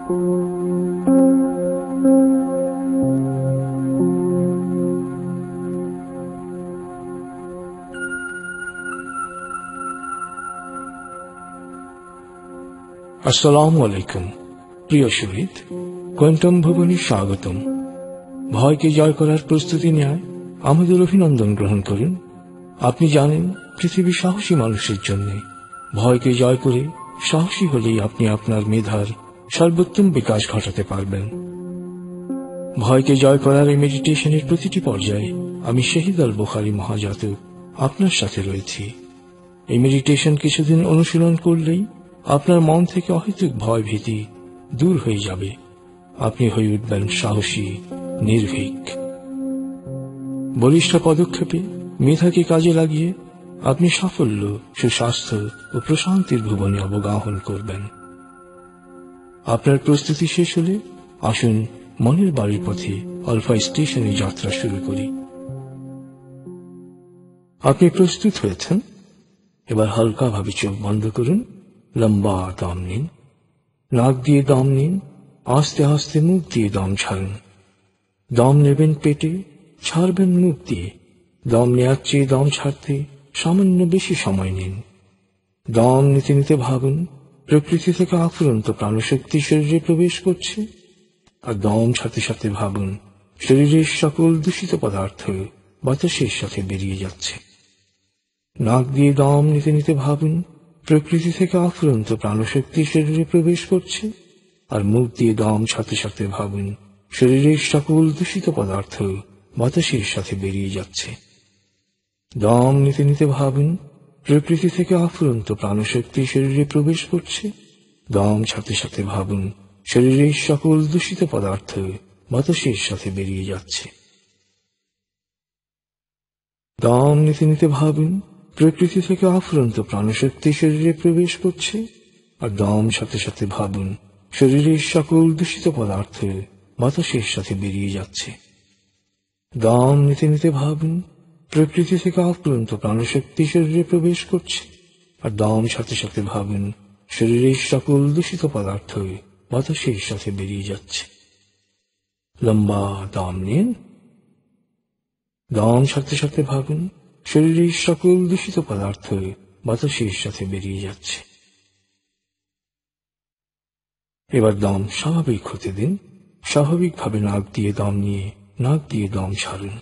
আসসালামু আলাইকুম। প্রিয় শহীদ, কোয়ান্টাম ভবনে স্বাগতম। ভয়কে জয় করার প্রস্তুতি নেয় আমাদের অভিনন্দন গ্রহণ করুন। আপনি জানেন, পৃথিবী সাহসী মানুষের জন্য। ভয়কে জয় করে সাহসী হলেই আপনি আপনার মেধার সর্বোত্তম বিকাশ ঘটাতে পারবেন। ভয়কে জয় করার এই মেডিটেশনের প্রতিটি পর্যায়ে আমি শহীদ আল বুখারী মহাজাতক আপনার সাথে রয়েছি। এই মেডিটেশন কিছুদিন অনুশীলন করলেই আপনার মন থেকে অহেতুক ভয় ভীতি দূর হয়ে যাবে। আপনি হয়ে উঠবেন সাহসী, নির্ভীক। বলিষ্ঠ পদক্ষেপে মেধাকে কাজে লাগিয়ে আপনি সাফল্য, সুস্বাস্থ্য ও প্রশান্তির ভুবনে অবগাহন করবেন। আপনার প্রস্তুতি শেষ হলে আসুন মনের বাড়ির পথে আলফা স্টেশনে যাত্রা শুরু করি। আপনি প্রস্তুত হয়েছেন? এবার হালকাভাবে চোখ বন্ধ করুন। লম্বা দম নিন। নাক দিয়ে দম নিন। আস্তে আস্তে মুখ দিয়ে দম ছাড়ুন। দম নেবেন পেটে, ছাড়বেন মুখ দিয়ে। দম নেওয়ার চেয়ে দম ছাড়তে সামান্য বেশি সময় নিন। দম নিতে নিতে ভাবুন, প্রকৃতি থেকে আফুরন্ত প্রাণশক্তি শরীরে প্রবেশ করছে। আর দম ছাড়তে সাথে ভাবুন, শরীরের সকল দূষিত পদার্থ বাতাসের সাথে বেরিয়ে যাচ্ছে। নাক দিয়ে দম নিতে নিতে ভাবুন, প্রকৃতি থেকে আফুরন্ত প্রাণশক্তি শরীরে প্রবেশ করছে। আর মুখ দিয়ে দম ছাড়তে ছাড়তে ভাবুন, শরীরের সকল দূষিত পদার্থ বাতাসের সাথে বেরিয়ে যাচ্ছে। দম নিতে নিতে ভাবুন, প্রকৃতি থেকে আফুরন্ত প্রাণশক্তি শরীরে প্রবেশ করছে। দম ছাড়তে ছাড়তে ভাবুন, শরীরের সকল দূষিত পদার্থ বাতাসের সাথে বেরিয়ে যাচ্ছে। দম নিতে নিতে ভাবুন, প্রকৃতি থেকে আফুরন্ত প্রাণশক্তি শরীরে প্রবেশ করছে। আর দম সাথে সাথে ভাবুন, শরীরের সকল দূষিত পদার্থ বাতাসের সাথে বেরিয়ে যাচ্ছে। দম নিতে নিতে ভাবুন, প্রকৃতি থেকে আফুরন্ত প্রাণশক্তি শরীরে প্রবেশ করছে। আর দম সাথে সাথে ভাবুন, শরীরের সকল দূষিত পদার্থ বাতাসের সাথে বেরিয়ে যাচ্ছে। লম্বা দম নিন। দম সাথে সাথে ভাবুন, শরীরের সকল দূষিত পদার্থ বাতাসের সাথে বেরিয়ে যাচ্ছে। এবার দম স্বাভাবিক হতে দিন। স্বাভাবিকভাবে নাক দিয়ে দম নিয়ে নাক দিয়ে দম ছাড়ুন।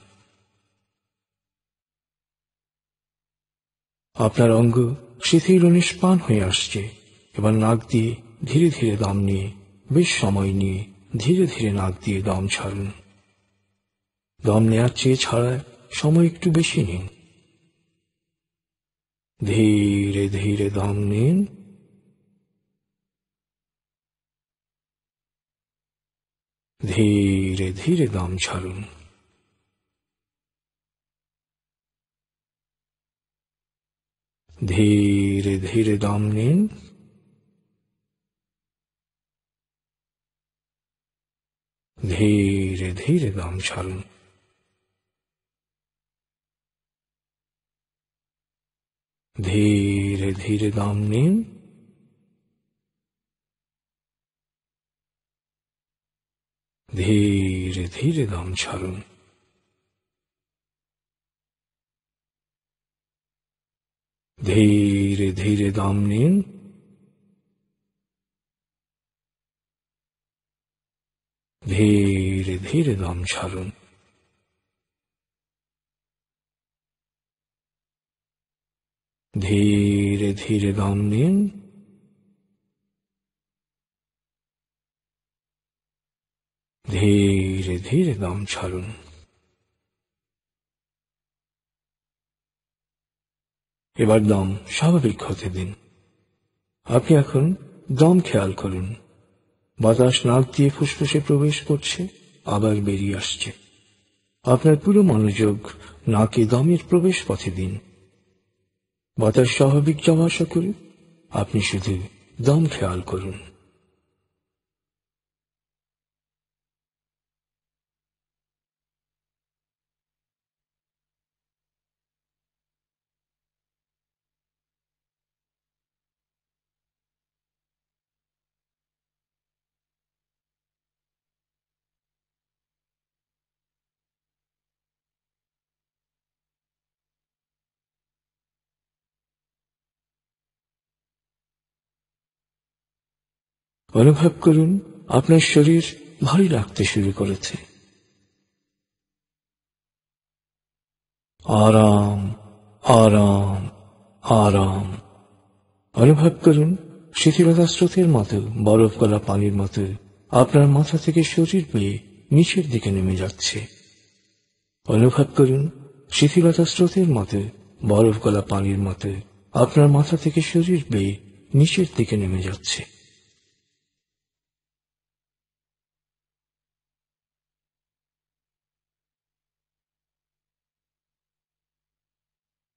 আপনার অঙ্গ শিথিল ও নিষ্প্রাণ হয়ে আসছে। এবার নাক দিয়ে ধীরে ধীরে দম নিয়ে বেশ সময় নিয়ে ধীরে ধীরে নাক দিয়ে দম ছাড়ুন। দম নেওয়ার চেয়ে ছাড়ায় সময় একটু বেশি নিন। ধীরে ধীরে দম নিন। ধীরে ধীরে দম ছাড়ুন। ধীরে ধীরে দম নিন। ধীরে ধীরে দম ছাড়ুন। ধীরে ধীরে দম নিন। ধীরে ধীরে দম ছাড়ুন। ধীরে ধীরে দম নিন। ধীরে ধীরে দম ছাড়ুন। ধীরে ধীরে দম নিন। ধীরে ধীরে দম ছাড়ুন। এবার দম স্বাভাবিক হতে দিন। আপনি এখন দম খেয়াল করুন। বাতাস নাক দিয়ে ফুসফুসে প্রবেশ করছে, আবার বেরিয়ে আসছে। আপনার পুরো মনোযোগ নাকে দমের প্রবেশ পথে দিন। বাতাস স্বাভাবিক যাওয়া আসা করে আপনি শুধু দম খেয়াল করুন। অনুভব করুন আপনার শরীর ভারী লাগতে শুরু করেছে। আরাম, আরাম, আরাম। অনুভব করুন শিথিলতা স্রোতের মতো, বরফ গলা পানির মতো আপনার মাথা থেকে শরীর বেয়ে নিচের দিকে নেমে যাচ্ছে। অনুভব করুন শিথিলতা স্রোতের মতো, বরফ গলা পানির মতো আপনার মাথা থেকে শরীর বেয়ে নিচের দিকে নেমে যাচ্ছে।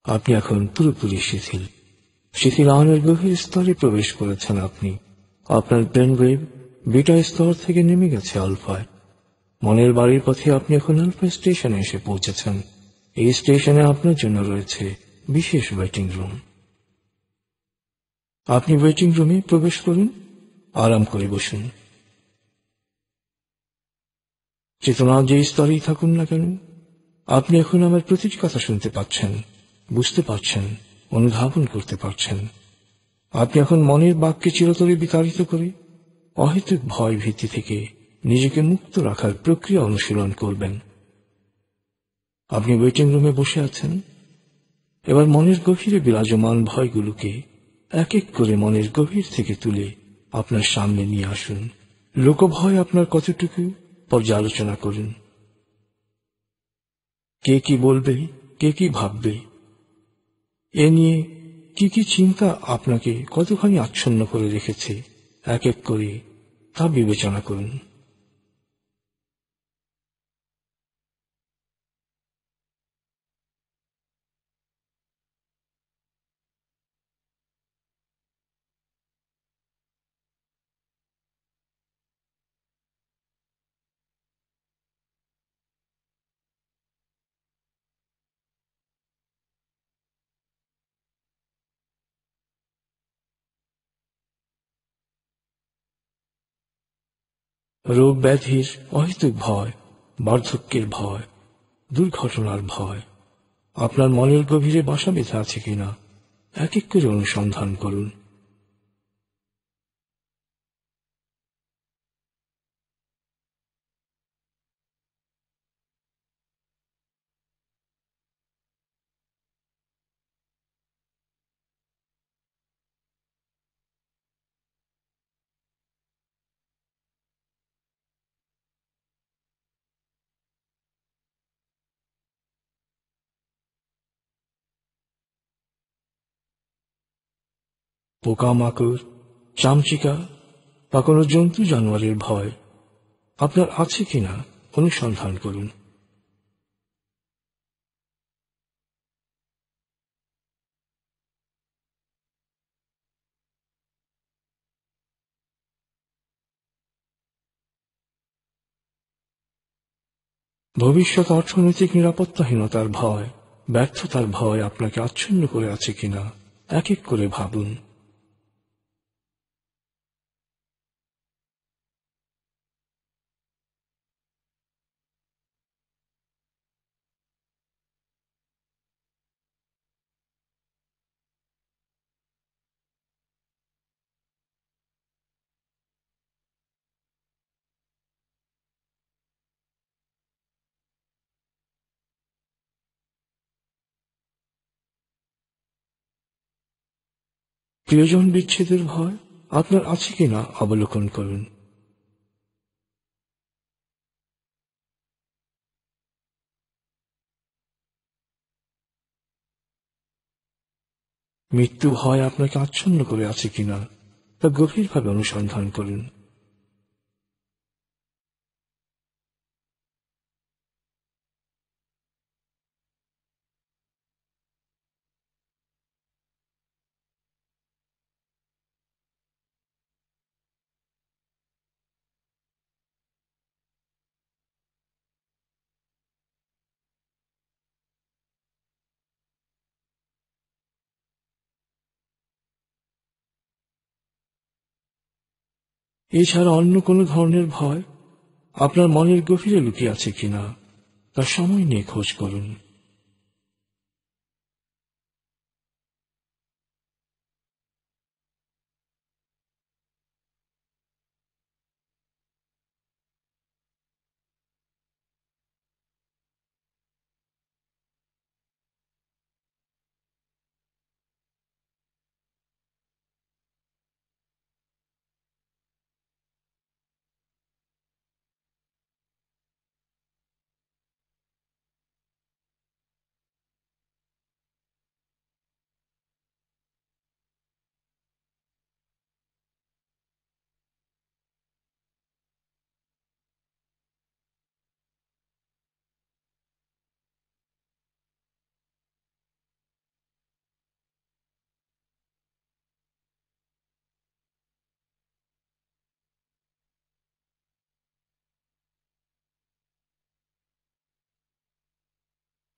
আপনি এখন পুরোপুরি শিথিল। শিথিল আয়নের গভীর স্তরে প্রবেশ করেছেন আপনি। আপনার ব্রেন ওয়েভ বিটা স্তর থেকে নেমে গেছে আলফায়। মনের বাড়ির পথে আপনি এখন আলফা স্টেশনে এসে পৌঁছেছেন। এই স্টেশনে আপনার জন্য রয়েছে বিশেষ ওয়েটিং রুম। আপনি ওয়েটিং রুমে প্রবেশ করুন, আরাম করে বসুন। চেতনা যে স্তরেই থাকুন না কেন, আপনি এখন আমার প্রতিটি কথা শুনতে পাচ্ছেন, বুঝতে পারছেন, অনুধাবন করতে পারছেন। আপনি এখন মনের বাক্যে চিরতরে বিতাড়িত করে অহেতুক ভয় ভীতি থেকে নিজেকে মুক্ত রাখার প্রক্রিয়া অনুশীলন করবেন। আপনি ওয়েটিং রুমে বসে আছেন। এবার মনের গভীরে বিরাজমান ভয়গুলোকে এক এক করে মনের গভীর থেকে তুলে আপনার সামনে নিয়ে আসুন। লোকভয় আপনার কতটুকু পর্যালোচনা করুন। কে কি বলবে, কে কি ভাববে, এ নিয়ে কি কি চিন্তা আপনাকে কতখানি আচ্ছন্ন করে রেখেছে, এক এক করে তা বিবেচনা করুন। রোগ ব্যাধির অহেতুক ভয়, বার্ধক্যের ভয়, দুর্ঘটনার ভয় আপনার মনের গভীরে বাসা বেঁধে আছে কিনা এক এক করে অনুসন্ধান করুন। পোকামাকড়, চামচিকা বা কোনো জন্তু জানোয়ারের ভয় আপনার আছে কিনা অনুসন্ধান করুন। ভবিষ্যৎ অর্থনৈতিক নিরাপত্তাহীনতার ভয়, ব্যর্থতার ভয় আপনাকে আচ্ছন্ন করে আছে কিনা এক এক করে ভাবুন। প্রিয়জন বিচ্ছেদের ভয় আপনার আছে কিনা অবলোকন করুন। মৃত্যু ভয় আপনাকে আচ্ছন্ন করে আছে কিনা তা গভীরভাবে অনুসন্ধান করুন। এছাড়া অন্য কোনো ধরনের ভয় আপনার মনের গভীরে লুকিয়ে আছে কিনা তা সময় নিয়ে খোঁজ করুন।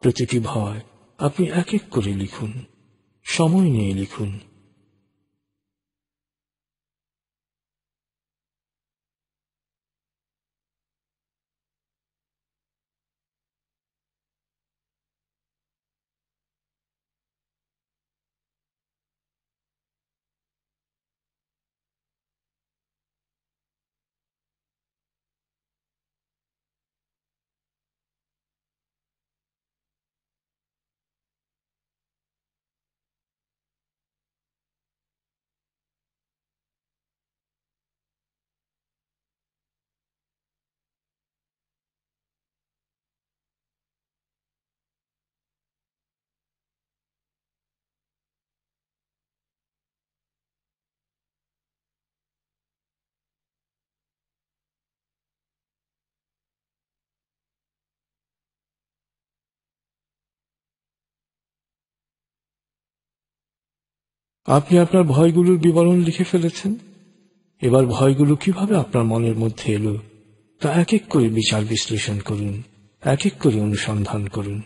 প্রতিটি ভয় আপনি এক এক করে লিখুন, সময় নিয়ে লিখুন। আপনি আপনার ভয়গুলোর বিবরণ লিখে ফেলেছেন। এবার ভয়গুলো কিভাবে আপনার মনের মধ্যে এলো তা এক এক করে বিচার বিশ্লেষণ করুন, এক এক করে অনুসন্ধান করুন।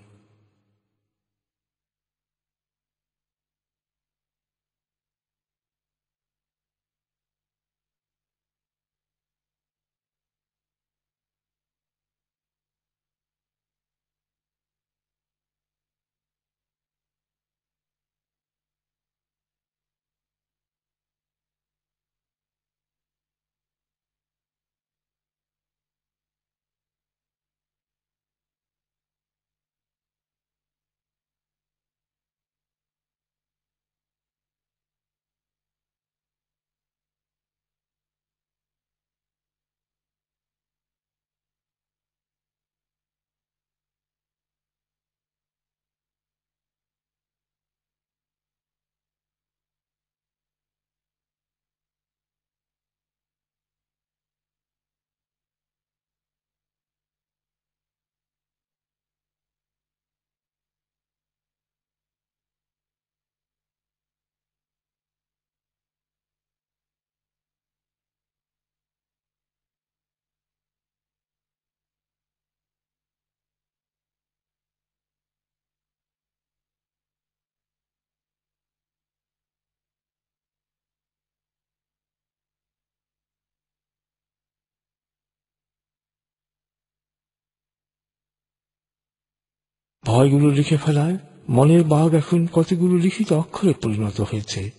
ভয়গুলো লিখে ফেলায় মনের বাঘ এখন কতগুলো লিখিত অক্ষরে পরিণত হয়েছে।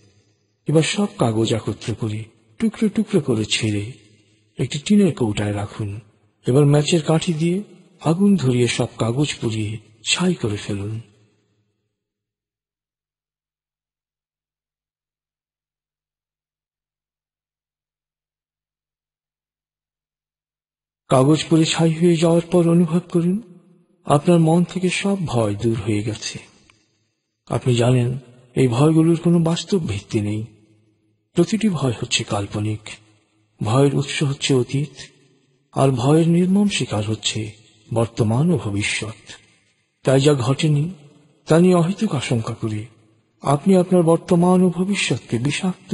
এবার সব কাগজ একত্র করে টুকরো টুকরো করে ছেড়ে একটি টিনের কৌটায় রাখুন। এবার ম্যাচের কাঠি দিয়ে আগুন ধরিয়ে সব কাগজ পুড়িয়ে ছাই করে ফেলুন। কাগজ পুড়ে ছাই হয়ে যাওয়ার পর অনুভব করুন আপনার মন থেকে সব ভয় দূর হয়ে গেছে। আপনি জানেন এই ভয়গুলোর কোনো বাস্তব ভিত্তি নেই। প্রতিটি ভয় হচ্ছে কাল্পনিক। ভয়ের উৎস হচ্ছে অতীত, আর ভয়ের নির্মম শিকার হচ্ছে বর্তমান ও ভবিষ্যৎ। তাই যা ঘটেনি তা নিয়ে অহেতুক আশঙ্কা করে আপনি আপনার বর্তমান ও ভবিষ্যৎকে বিষাক্ত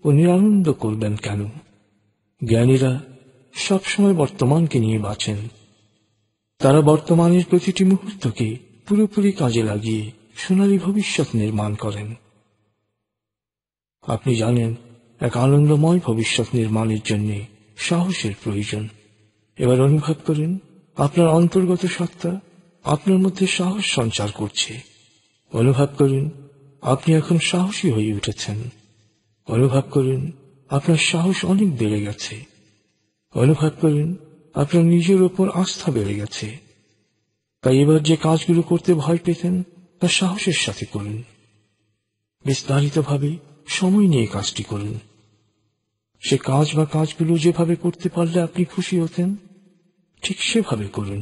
ও নিরানন্দ করবেন কেন? জ্ঞানীরা সবসময় বর্তমানকে নিয়ে বাঁচেন। তারা বর্তমানের প্রতিটি মুহূর্তকে পুরোপুরি কাজে লাগিয়ে সোনালী ভবিষ্যৎ নির্মাণ করেন। আপনি জানেন এক আনন্দময় ভবিষ্যৎ নির্মাণের জন্য সাহসের প্রয়োজন। এবার অনুভব করুন আপনার অন্তর্গত সত্তা আপনার মধ্যে সাহস সঞ্চার করছে। অনুভব করুন আপনি এখন সাহসী হয়ে উঠেছেন। অনুভব করুন আপনার সাহস অনেক বেড়ে গেছে। অনুভব করুন আপনার নিজের ওপর আস্থা বেড়ে গেছে। তাই এবার যে কাজগুলো করতে ভয় পেতেন তা সাহসের সাথে করুন। বিস্তারিতভাবে সময় নিয়ে কাজটি করুন। সে কাজ বা কাজগুলো যেভাবে করতে পারলে আপনি খুশি হতেন ঠিক সেভাবে করুন।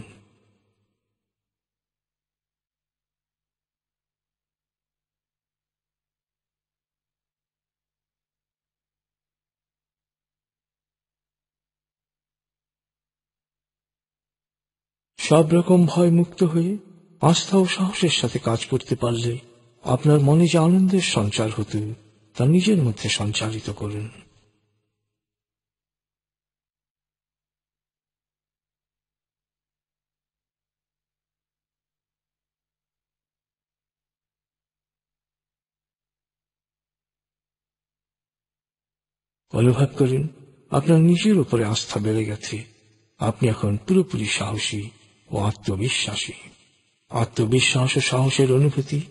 সব রকম ভয় মুক্ত হয়ে আস্থা ও সাহসের সাথে কাজ করতে পারলে আপনার মনে যে আনন্দের সঞ্চার হতো তা নিজের মধ্যে সঞ্চারিত করুন। অনুভব করুন আপনার নিজের উপরে আস্থা বেড়ে গেছে। আপনি এখন পুরোপুরি সাহসী ও আত্মবিশ্বাসী। আত্মবিশ্বাস ও সাহসের অনুভূতি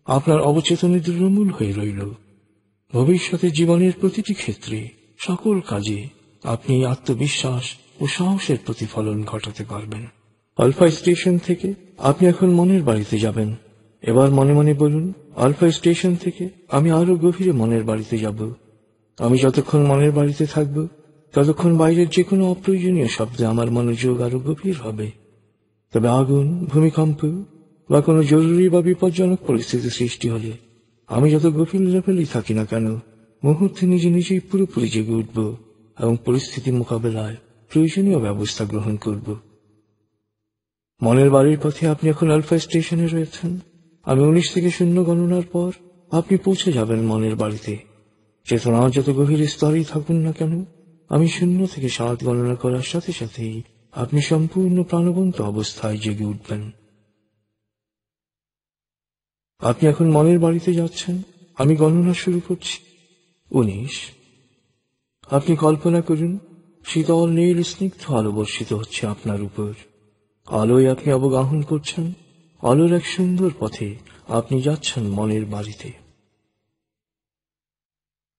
আপনার অবচেতনে দৃঢ়মূল হয়ে রইল। ভবিষ্যতে জীবনের প্রতিটি ক্ষেত্রে, সকল কাজে আপনি আত্মবিশ্বাস ও সাহসের প্রতিফলন ঘটাতে পারবেন। আলফা স্টেশন থেকে আপনি এখন মনের বাড়িতে যাবেন। এবার মনে মনে বলুন, আলফা স্টেশন থেকে আমি আরো গভীরে মনের বাড়িতে যাব। আমি যতক্ষণ মনের বাড়িতে থাকব, ততক্ষণ বাইরের যে কোনো অপ্রয়োজনীয় শব্দে আমার মনোযোগ আরো গভীর হবে। তবে আগুন, ভূমিকম্প বা কোনো জরুরি বা বিপজ্জনক পরিস্থিতি সৃষ্টি হলে আমি যত গভীর লেভেলেই থাকি না কেন, মুহূর্তে নিজে নিজেই পুরোপুরি জেগে উঠব এবং পরিস্থিতি মোকাবেলায় প্রয়োজনীয় ব্যবস্থা গ্রহণ করব। মনের বাড়ির পথে আপনি এখন আলফা স্টেশনে রয়েছেন। আমি 19 থেকে 0 গণনার পর আপনি পৌঁছে যাবেন মনের বাড়িতে। চেতনা যত গভীর স্তরেই থাকুন না কেন, আমি 0 থেকে 7 গণনা করার সাথে সাথেই আপনি সম্পূর্ণ প্রাণবন্ত অবস্থায় জেগে উঠবেন। আপনি এখন মনের বাড়িতে যাচ্ছেন। আমি গণনা শুরু করছি। 19। আপনি কল্পনা করুন, শীতল নীল স্নিগ্ধ আলো বর্ষিত হচ্ছে আপনার উপর। আলোয় আপনি অবগাহন করছেন। আলোর এক সুন্দর পথে আপনি যাচ্ছেন মনের বাড়িতে।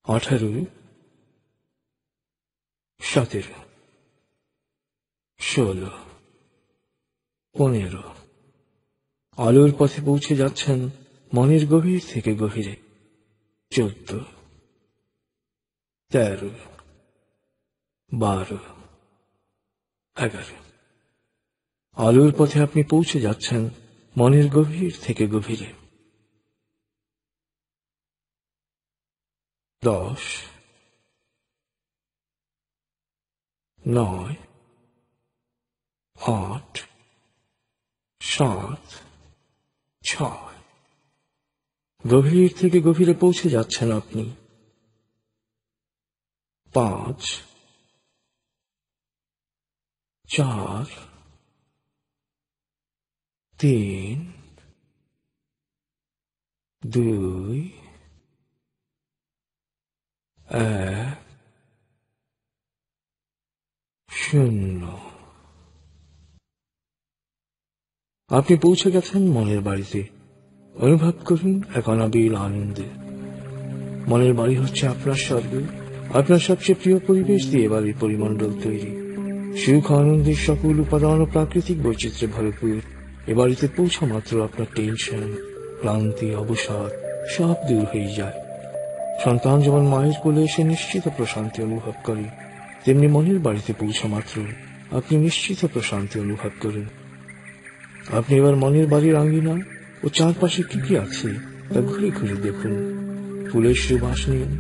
18, 17, 16, 15। আলোর পথে পৌঁছে যাচ্ছেন মনের গভীর থেকে গভীরে। 14, 13, 12, 11। আলোর পথে আপনি পৌঁছে যাচ্ছেন মনের গভীর থেকে গভীরে। 10, 9, 8, 7, 6। গভীর থেকে গভীরে পৌঁছে যাচ্ছেন আপনি। 5, 4, 3, 2, 1, 0। আপনি পৌঁছে গেছেন মনের বাড়িতে। অনুভব করুন এক অনাবিল আনন্দে। মনের বাড়ি হচ্ছে আপনার স্বর্গ। আপনার সবচেয়ে প্রিয় পরিবেশ দিয়ে বাড়ির পরিমণ্ডল তৈরি। সুখ আনন্দের সকল উপাদান ও প্রাকৃতিক বৈচিত্র্যে ভরপুর। এ বাড়িতে পৌঁছা মাত্র আপনার টেনশন, ক্লান্তি, অবসাদ সব দূর হয়ে যায়। সন্তান যেমন মায়ের কোলে এসে নিশ্চিত প্রশান্তি অনুভব করে, তেমনি মনের বাড়িতে পৌঁছা মাত্র আপনি নিশ্চিত প্রশান্তি অনুভব করেন। আপনি এবার মনের বাড়ির আঙ্গিনা ও চারপাশে কি কি আছে তা ঘুরে ঘুরে দেখুন। ফুলের সুবাস নিন,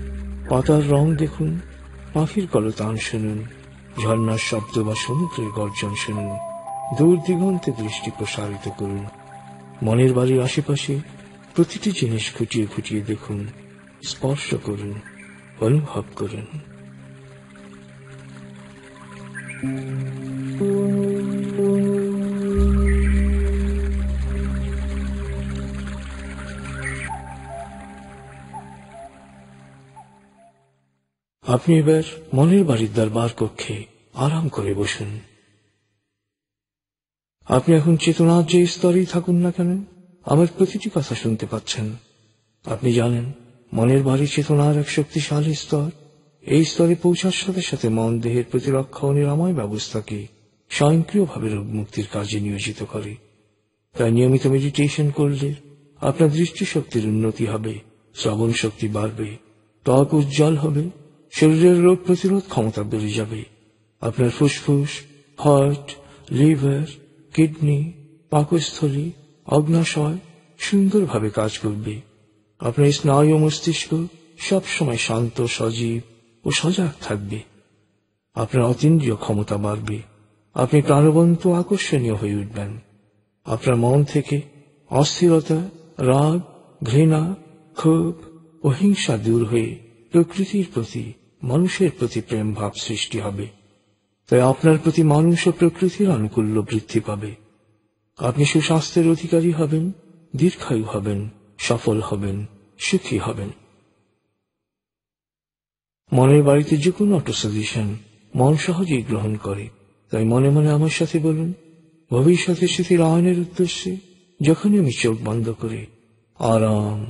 পাতার রং দেখুন, পাখির কলতান শুনুন, ঝর্ণার শব্দ বা সমুদ্রের গর্জন শুনুন। দূর দিগন্তে দৃষ্টি প্রসারিত করুন। মনের বাড়ির আশেপাশে প্রতিটি জিনিস খুঁটিয়ে খুঁটিয়ে দেখুন, স্পর্শ করুন, অনুভব করুন। আপনি এবার মনের বাড়ির দরবার কক্ষে আরাম করে বসুন। আপনি এখন চেতনার যে স্তরেই থাকুন না কেন, আমার প্রতিটি কথা শুনতে পাচ্ছেন। আপনি জানেন মনের বাড়ি চেতনার এক শক্তিশালী স্তর। এই স্তরে পৌঁছার সাথে সাথে মন দেহের প্রতিরক্ষা ও নিরাময় ব্যবস্থাকে স্বয়ংক্রিয়ভাবে রোগ মুক্তির কাজে নিয়োজিত করে। তাই নিয়মিত মেডিটেশন করলে আপনার দৃষ্টিশক্তির উন্নতি হবে, শ্রবণ শক্তি বাড়বে, ত্বক উজ্জ্বল হবে, শরীরের রোগ প্রতিরোধ ক্ষমতা বেড়ে যাবে। আপনার ফুসফুস, হার্ট, লিভার, কিডনি, পাকস্থলী, অগ্নাশয় সুন্দরভাবে কাজ করবে। আপনার স্নায়ু ও মস্তিষ্ক সবসময় শান্ত, সজীব ও সজাগ থাকবে। আপনার অতীন্দ্রিয় ক্ষমতা বাড়বে। আপনি প্রাণবন্ত, আকর্ষণীয় হয়ে উঠবেন। আপনার মন থেকে অস্থিরতা, রাগ, ঘৃণা, ক্ষোভ ও হিংসা দূর হয়ে প্রকৃতির প্রতি, মানুষের প্রতি প্রেম ভাব সৃষ্টি হবে। তাই আপনার প্রতি মানুষ ও প্রকৃতির আনুকূল্য বৃদ্ধি পাবে। আপনি সুস্বাস্থ্যের অধিকারী হবেন, দীর্ঘায়ু হবেন, সফল হবেন, সুখী হবেন। মনের বাড়িতে যে কোনো অটো সাজেশন মন সহজেই গ্রহণ করে। তাই মনে মনে আমার সাথে বলুন, ভবিষ্যতের স্মৃতির আয়নের উদ্দেশ্যে যখনই আমি চোখ বন্ধ করে আরাম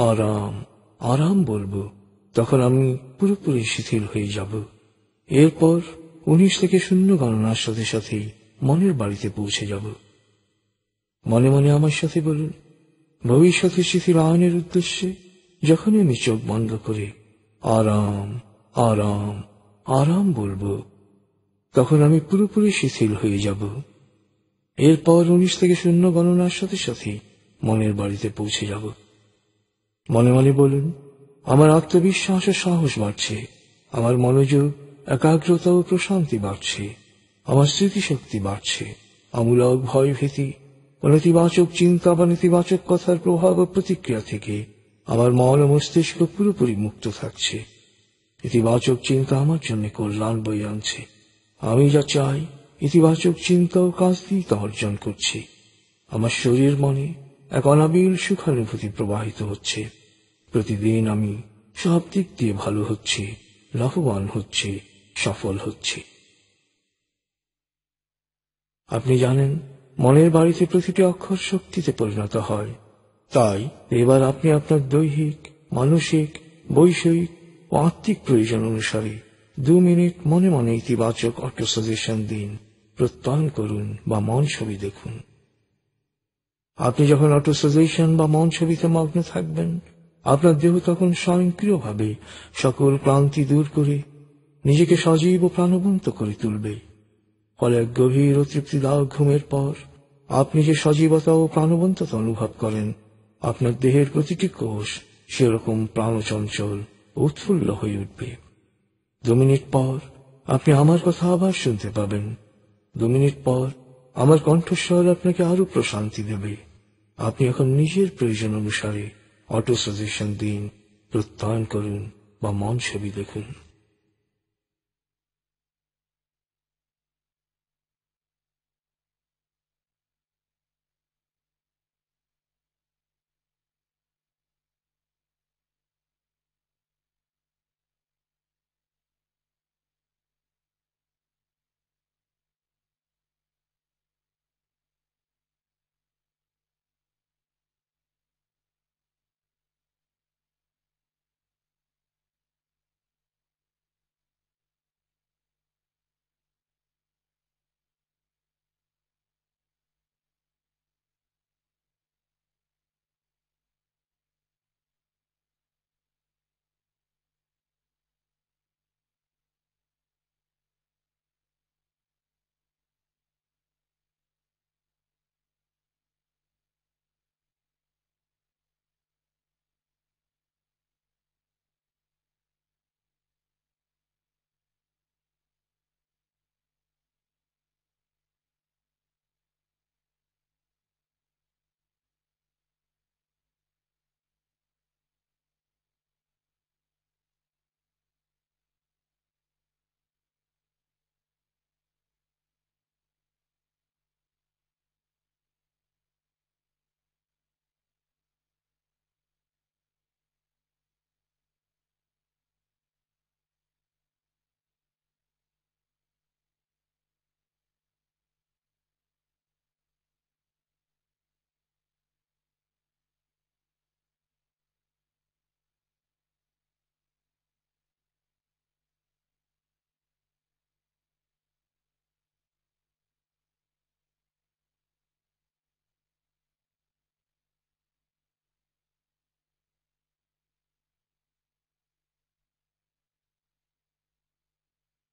আরাম আরাম বলবো, তখন আমি পুরোপুরি শিথিল হয়ে যাব। এরপর 19 থেকে 0 গণনার সাথে সাথেই মনের বাড়িতে পৌঁছে যাব। মনে মনে আমার সাথে বলুন, ভবিষ্যতের স্মৃতির আয়নের উদ্দেশ্যে যখনই আমি চোখ বন্ধ করে আরাম আরাম আরাম বলবো, তখন আমি পুরোপুরি শিথিল হয়ে যাব। এরপর 19 থেকে 0 গণনার সাথে সাথেই মনের বাড়িতে পৌঁছে যাব। মনে মনে বলুন, আমার আত্মবিশ্বাস ও সাহস বাড়ছে, আমার মনোযোগ, একাগ্রতা ও প্রশান্তি বাড়ছে, আমার স্মৃতিশক্তি বাড়ছে, আমূলক ভয়ভীতি ও নেতিবাচক চিন্তা বা নেতিবাচক কথার প্রভাব ও প্রতিক্রিয়া থেকে আমার মন ও মস্তিষ্ক পুরোপুরি মুক্ত থাকছে। ইতিবাচক চিন্তা আমার জন্য কল্যাণ বয়ে আনছে। আমি যা চাই ইতিবাচক চিন্তা ও কাজ দিয়ে তা অর্জন করছি। আমার শরীর মনে এক অনাবিল সুখানুভূতি প্রবাহিত হচ্ছে। প্রতিদিন আমি সব দিক দিয়ে ভালো হচ্ছি, লাভবান হচ্ছি, সফল হচ্ছি। আপনি জানেন, মনের বাড়িতে প্রতিটি অক্ষর শক্তিতে পরিণত হয়। তাই এবার আপনি আপনার দৈহিক, মানসিক, বৈষয়িক ও আত্মিক প্রয়োজন অনুসারে 2 মিনিট মনে মনে ইতিবাচক অটো সাজেশন দিন, প্রত্যয়ন করুন বা মন ছবি দেখুন। আপনি যখন অটো সাজেশন বা মন ছবিতে মগ্ন থাকবেন, আপনার দেহ তখন স্বয়ংক্রিয়ভাবে সকল ক্লান্তি দূর করে নিজেকে সজীব ও প্রাণবন্ত করে তুলবে। ফলে এক গভীর ও তৃপ্তিদায়ক ঘুমের পর আপনি যে সজীবতা ও প্রাণবন্ততা অনুভব করেন, আপনার দেহের প্রতিটি কোষ সেরকম প্রাণচঞ্চল উৎফুল্ল হয়ে উঠবে। 2 মিনিট পর আপনি আমার কথা আবার শুনতে পাবেন। 2 মিনিট পর আমার কণ্ঠস্বর আপনাকে আরো প্রশান্তি দেবে। আপনি এখন নিজের প্রয়োজন অনুসারে অটো সাজেশন দিন, প্রত্যয়ন করুন বা মন ছবি দেখুন।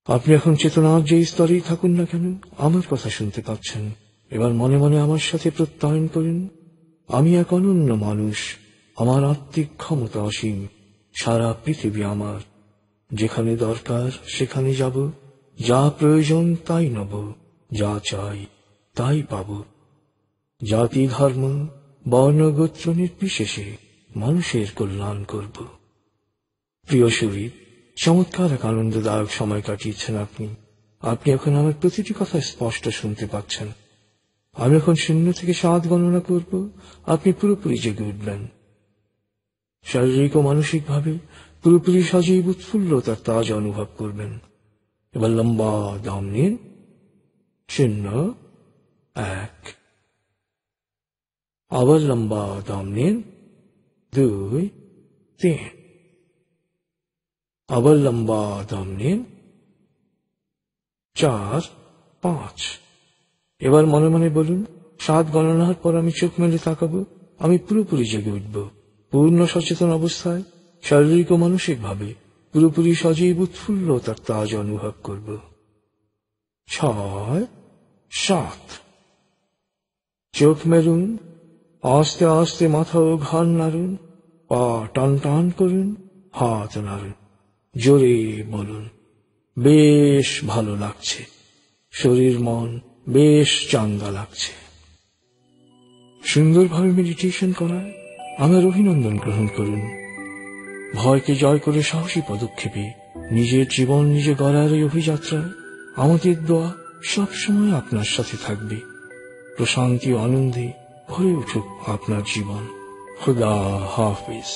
আপনি এখন চেতনার যে স্তরেই থাকুন না কেন, আমার কথা শুনতে পাচ্ছেন। এবার মনে মনে আমার সাথে প্রত্যয়ন করুন, আমি এক অনন্য মানুষ, আমার আত্মিক ক্ষমতা অসীম, সারা পৃথিবী আমার। যেখানে দরকার সেখানে যাব, যা প্রয়োজন তাই নেব, যা চাই তাই পাব। জাতি, ধর্ম, বর্ণ, গোত্র নির্বিশেষে মানুষের কল্যাণ করব। প্রিয় শরীর, চমৎকার এক আনন্দদায়ক সময় কাটিয়েছেন আপনি। আপনি এখন আমার প্রতিটি কথা স্পষ্ট শুনতে পাচ্ছেন। আমি এখন 0 থেকে 7 গণনা করব, আপনি পুরোপুরি জেগে উঠবেন। শারীরিক ও মানসিকভাবে পুরোপুরি সজীব উৎফুল্ল তার তাজ অনুভব করবেন। এবার লম্বা দম নিন। 0, 1। আবার লম্বা দম নিন। 2, 3। আবার লম্বা দম নিন। 4, 5। এবার মনে মনে বলুন, 7 গণনার পর আমি চোখ মেলে তাকাবো, আমি পুরোপুরি জেগে উঠব। পূর্ণ সচেতন অবস্থায় শারীরিক ও মানসিকভাবে পুরোপুরি সজীব উৎফুল্ল তার তাজ অনুভব করব। 6, 7। চোখ মেলুন, আস্তে আস্তে মাথা ও ঘাড় নাড়ুন, পা টান টান করুন, হাত নাড়ুন, জোরে বলুন, বেশ ভালো লাগছে, শরীর মন বেশ চাঙ্গা লাগছে। সুন্দরভাবে মেডিটেশন করায় আমার অভিনন্দন গ্রহণ করুন। ভয়কে জয় করে সাহসী পদক্ষেপে নিজের জীবন নিজে গড়ার এই অভিযাত্রায় আমাদের দোয়া সবসময় আপনার সাথে থাকবে। প্রশান্তি ও আনন্দে ভরে উঠুক আপনার জীবন। খুদা হাফিজ।